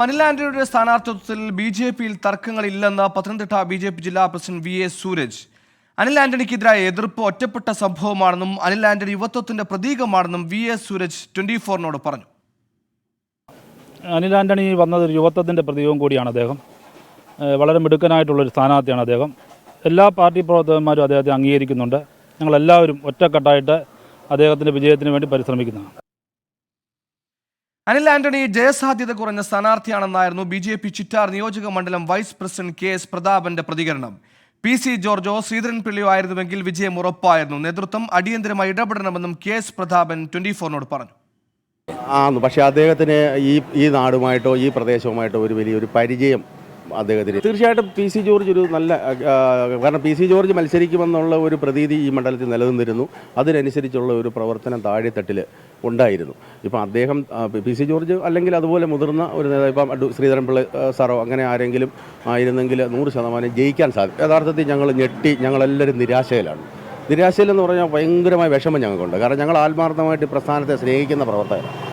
അനിൽ ആന്റണിയുടെ സ്ഥാനാർത്ഥിത്വത്തിൽ ബി.ജെ.പിയിൽ തർക്കങ്ങളില്ലെന്ന് പത്തനംതിട്ട ബി.ജെ.പി ജില്ലാ പ്രസിഡന്റ് വി.എ. സൂരജ്. അനിൽ ആന്റണിക്കെതിരായ എതിർപ്പ് ഒറ്റപ്പെട്ട സംഭവമാണെന്നും അനിൽ ആന്റണി യുവത്വത്തിന്റെ പ്രതീകമാണെന്നും വി.എ. സൂരജ് 24-നോട് പറഞ്ഞു. അനിൽ ആന്റണി വന്നത് ഒരു യുവത്വത്തിൻ്റെ പ്രതീകവും കൂടിയാണ്. അദ്ദേഹം വളരെ മിടുക്കനായിട്ടുള്ളൊരു സ്ഥാനാർത്ഥിയാണ്. അദ്ദേഹം എല്ലാ പാർട്ടി പ്രവർത്തകന്മാരും അദ്ദേഹത്തെ അംഗീകരിക്കുന്നുണ്ട്. ഞങ്ങളെല്ലാവരും ഒറ്റക്കെട്ടായിട്ട് അദ്ദേഹത്തിൻ്റെ വിജയത്തിന് വേണ്ടി പരിശ്രമിക്കുന്നതാണ്. അനിൽ ആന്റണി ജയസാധ്യത കുറഞ്ഞ സ്ഥാനാർത്ഥിയാണെന്നായിരുന്നു ബി.ജെ.പി ചിറ്റാർ നിയോജക മണ്ഡലം വൈസ് പ്രസിഡന്റ് കെ.എസ്. പ്രതാപന്റെ പ്രതികരണം. പി.സി. ജോർജോ ശ്രീധരൻപിള്ളിയോ ആയിരുന്നുവെങ്കിൽ വിജയം ഉറപ്പായിരുന്നു. നേതൃത്വം അടിയന്തരമായി ഇടപെടണമെന്നും കെ.എസ്. പ്രതാപൻ 24-നോട് പറഞ്ഞു. പക്ഷേ അദ്ദേഹത്തിന് ഈ നാടുമായിട്ടോ ഈ പ്രദേശവുമായിട്ടോ ഒരു വലിയൊരു പരിചയം അദ്ദേഹത്തിന് തീർച്ചയായിട്ടും പി.സി. ജോർജ് ഒരു നല്ല കാരണം പി.സി. ജോർജ് മത്സരിക്കുമെന്നുള്ള ഒരു പ്രതീതി ഈ മണ്ഡലത്തിൽ നിലനിന്നിരുന്നു. അതിനനുസരിച്ചുള്ള ഒരു പ്രവർത്തനം താഴെത്തട്ടിൽ ഉണ്ടായിരുന്നു. ഇപ്പം അദ്ദേഹം പി.സി. ജോർജ് അല്ലെങ്കിൽ അതുപോലെ മുതിർന്ന ഒരു നേതാവ് ഇപ്പം ശ്രീധരൻപിള്ള സാറോ അങ്ങനെ ആരെങ്കിലും ആയിരുന്നെങ്കിൽ 100% ജയിക്കാൻ സാധിക്കും. യഥാർത്ഥത്തിൽ ഞങ്ങളെല്ലാവരും നിരാശയിലെന്ന് പറഞ്ഞാൽ ഭയങ്കരമായ വിഷമം ഞങ്ങൾക്കുണ്ട്. കാരണം ഞങ്ങൾ ആത്മാർത്ഥമായിട്ട് പ്രസ്ഥാനത്തെ സ്നേഹിക്കുന്ന പ്രവർത്തകരാണ്.